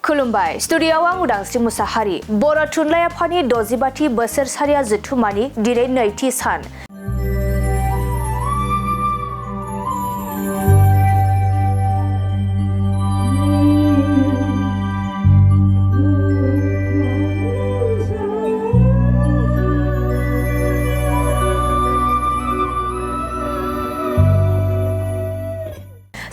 खुलुमबाय स्टुडियोआव आं उदांस्रि मुसाहारि बर' थुनलाइ आफादनि 65थि बोसोरसालिया जथुम्मानि दिनै नैथि सान।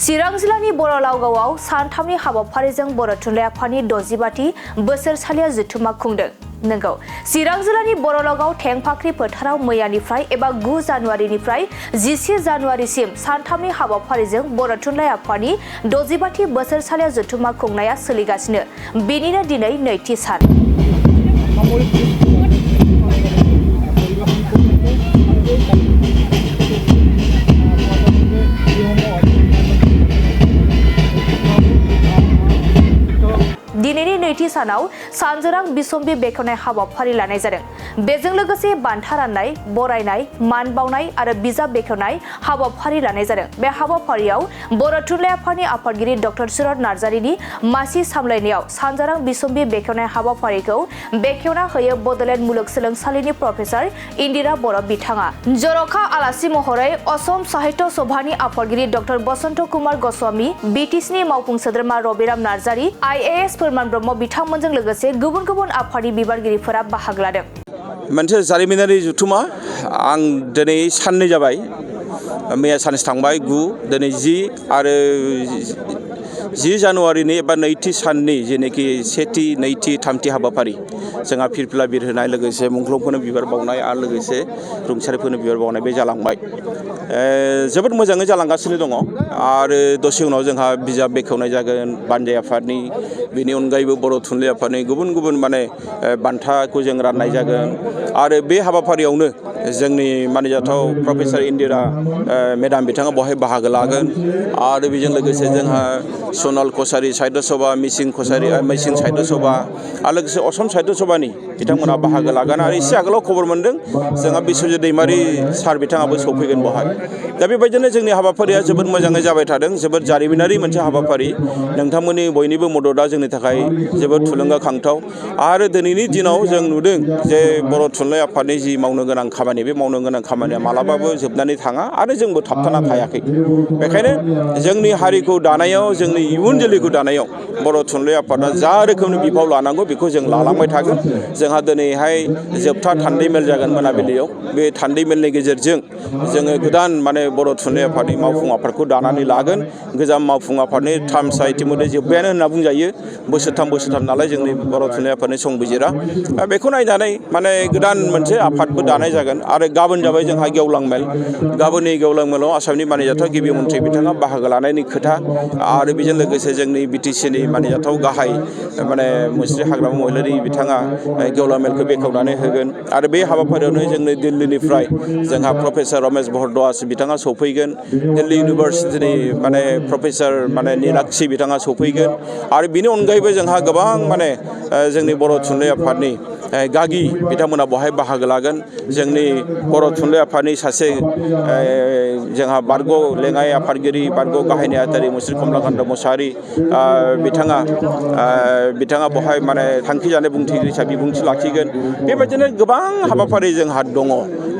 चिरां जिल्लानि बर' लावगावआव सानथामनि हाबाफारिजों बर' थुनलाइ आफादनि 65थि बोसोरसालिया जथुम्मा खुंदों। नंगौ चिरां जिल्लानि बर' लावगाव थेंफाख्रि फोथाराव मैयानिफ्राय एबा 9 जानुवारिनिफ्राय 11 जानुवारिसिम सानथामनि हाबाफारिजों बर' थुनलाइ आफादनि 65थि बोसोरसालिया जथुम्मा खुंनाया सोलिगासिनो। बेनिनो दिनै नैथि सान। दिनैनि नैथि सानाव सानजोरां बिसम्बि बेखेवनाय हाबाफारि लानाय जादों। बेजों लोगोसे बान्था राननाय, बरायनाय, मान बावनाय आरो बिजाब बेखेवनाय हाबाफारि लानाय जादों। बे हाबाफारियाव बर' थुनलाइ आफादनि आफादगिरि डक्टर सुरत नार्जारिनि मासि सामलायनायाव सानजोरां बिसम्बि बेखेवनाय हाबाफारिखौ बेखेवना होयो बड'लेण्ड मुलुगसोलोंसालिनि प्रफेसार इन्दिरा बर' बिथाङा। जर'खा आलासि महरै असम साहित्य सभानि आफादगिरि डक्टर बसन्त कुमार गस्वामी, बिटिसिनि मावफुं सोद्रोमा रबिराम नार्जारि, IAS फोरमान ब्रह्म बिथांमोनजों लोगोसे गुबुन गुबुन आफादनि बिबानगिरिफोरा बाहागो लादों। मोनसे जारिमिनारि जथुम्मा आं दिनै साननै जाबाय। मैया सानसे थांबाय 9 दिनै 10 आरो 10 जानुवारिनि एबा नैथि साननि जेनेखि सेथि नैथि थामथि हाबाफारि जोंहा फिरफिला बिरहोनाय लोगोसे मुंख्लंफोरनो बिबार बावनाय आरो लोगोसे रुंसारिफोरनो बिबार बावनाय बे जालांबाय। जोबोद मोजाङै जालांगासिनो दङ आरो दसे उनाव जोंहा बिजाब बेखेवनाय जागोन बानजाय आफादनि, बेनि अनगायैबो बर' थुनलाइ आफादनि गुबुन गुबुन बान्थाखौ जों राननाय जागोन आरो बे हाबाफारियावनो जोंनि मानिजाथाव प्रफेसार इन्दिरा मेडाम बिथाङा बहाय बाहागो लागोन आरो बेजों लोगोसे जोंहा सनाल कसारि साहित्य सभा, मिसिं साहित्य सभा आरो लोगोसे असम साहित्य सभानि बिथांमोना बाहागो लागोन आरो एसे आगोलाव खबर मोनदों जोंहा बिश्वजित दैमारि सार बिथाङाबो सौफैगोन बहाय। दा बेबायदिनो जोंनि हाबाफारिया जोबोद मोजाङै जाबाय थादों। जोबोद जारिमिनारि मोनसे हाबाफारि। नोंथांमोननि बयनिबो मददआ जोंनि थाखाय जोबोद थुलुंगाखांथाव आरो दिनैनि दिनाव जों नुदों जे बर' थुनलाइ आफादनि जि मावनो गोनां खामानि, बे मावनो गोनां खामानिया मालाबाबो जोबनानै थाङा आरो जोंबो थाबथाना थायाखै। बेखायनो जोंनि हारिखौ दानायाव, जोंनि इयुन जोलैखौ दानायाव बर' थुनलाइ आफादा जा रोखोमनि बिफाव लानांगौ बेखौ जों लालांबाय थागोन। जोंहा दिनैहाय जोबथा थान्दै मेल जागोन मोनाबिलियाव। बे थान्दै मेलनि गेजेरजों जोङो गोदान बर' थुनलाइ आफादनि मावफुं आफादखौ दानानै लागोन। गोजाम मावफुं आफादनि टार्मसा इतिमध्य जोब्बायानो होनना बुंजायो। बोसोरथाम नालाय जोंनि बर' थुनलाइ आफादनि संबिजिरा। बेखौ नायनानै गोदान मोनसे आफादबो दानाय जागोन आरो गाबोन जाबाय जोंहा गेवलां मेल। गाबोननि गेवलां मेलाव आसामनि मानिजाथाव गिबि मन्थ्रि बिथाङा बाहागो लानायनि खोथा आरो बेजों लोगोसे जोंनि बिटिसिनि मानिजाथाव गाहाय मुस्रि हाग्रामा महिलारि बिथाङा गेवलां मेलखौ बेखेवनानै होगोन आरो बे हाबाफारियावनो जोंनि दिल्लीनिफ्राय जोंहा प्रफेसार रमेश भरद्वाज बिथाङा सौफैगोन। दिल्ली इउनिभारसिटिनि प्रफेसार नीलाक्षी बिथाङा सौफैगोन आरो बिनि अनगायैबो जोंहा गोबां जोंनि बर' थुनलाइ आफादनि गागि बिथांमोना बहाय बाहागो लागोन। जोंनि बर' थुनलाइ आफादनि सासे जोंहा बारग' लेङाइ आफादगिरि, बारग' गाहाय नेहाथारि मुस्रि कमलाकान्त मोसाहारि बिथाङा बहाय थांखि जानाय बुंथिगिरि हिसाबै बिबुंथि लाखिगोन। बेबायदिनो गोबां हाबाफारि जोंहा दङ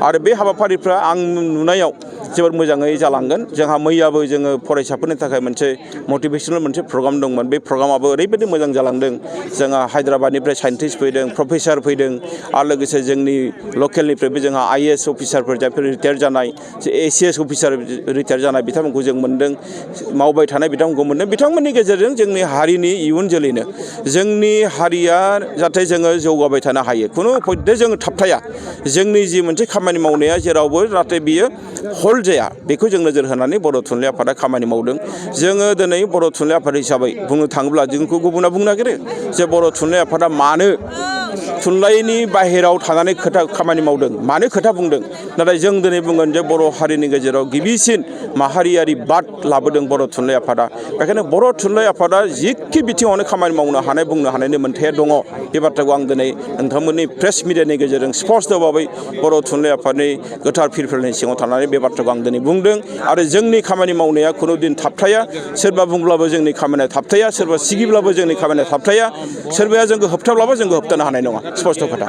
आरो बे हाबाफारिफ्रा आं नुनायाव जोबोद मोजाङै जालांगोन। जोंहा मैयाबो जोङो फरायसाफोरनि थाखाय मोनसे मटिभेसनेल मोनसे प्रग्राम दंमोन। बे प्रग्रामाबो ओरैबायदि मोजां जालांदों। जोंहा हायद्राबादनिफ्राय साइन्टिस्ट फैदों, प्रफेसार फैदों आरो लोगोसे जोंनि लकेलनिफ्रायबो जोंहा IAS अफिसारफोर जायफोर रिटायार जानाय, ACS अफिसार रिटायार जानाय बिथांमोनखौ जों मोन्दों, मावबाय थानाय बिथांमोनखौ मोन्दों। बिथांमोननि गेजेरजों जोंनि हारिनि इयुन जोलैनो, जोंनि हारिया जाहाथे जोङो जौगाबाय थानो हायो, खुनु पयथे जोङो थाबथाया। जोंनि जि मोनसे खामानि मावनाया जेरावबो जाहाथे बियो हल्ड जाया, बेखौ जों नोजोर होनानै बर' थुनलाइ आफादा खामानि मावदों। जोङो दिनै बर' थुनलाइ आफाद हिसाबै बुंनो थाङोब्ला जोंखौ गुबुना बुंनो नागिरो जे बर' थुनलाइ आफादा मानो थुनलाइनि बाहेराव थानानै खामानि मावदों मानो खोथा बुंदों नाथाय जों दिनै बुंगोन जे बर' हारिनि गेजेराव गिबिसिन माहारियारि बाद लाबोदों बर' थुनलाइ आफादा बेखायनो बर' थुनलाइ आफादा जिखि बिथिङावनो खामानि मावनो हानाय बुंनो हानायनि मोन्थाया दङ बे बाथ्राखौ आं दिनै नोंथांमोननि प्रेस मिडियानि गेजेरजों स्पष्ट भाबै बर' थुनलाइ आफादनि गोथार फिरफिलनि सिङाव थानानै बे बाथ्राखौ आं दिनै बुंदों आरो जोंनि खामानि मावनाया खुनु दिन थाबथाया सोरबा बुंब्लाबो जोंनि खामानिया थाबथाया सोरबा सिगिब्लाबो जोंनि खामानिया थाबथाया सोरबाया जोंखौ होबथाब्लाबो जोंखौ होबथानो हानाय नङा स्पष्ट खोथा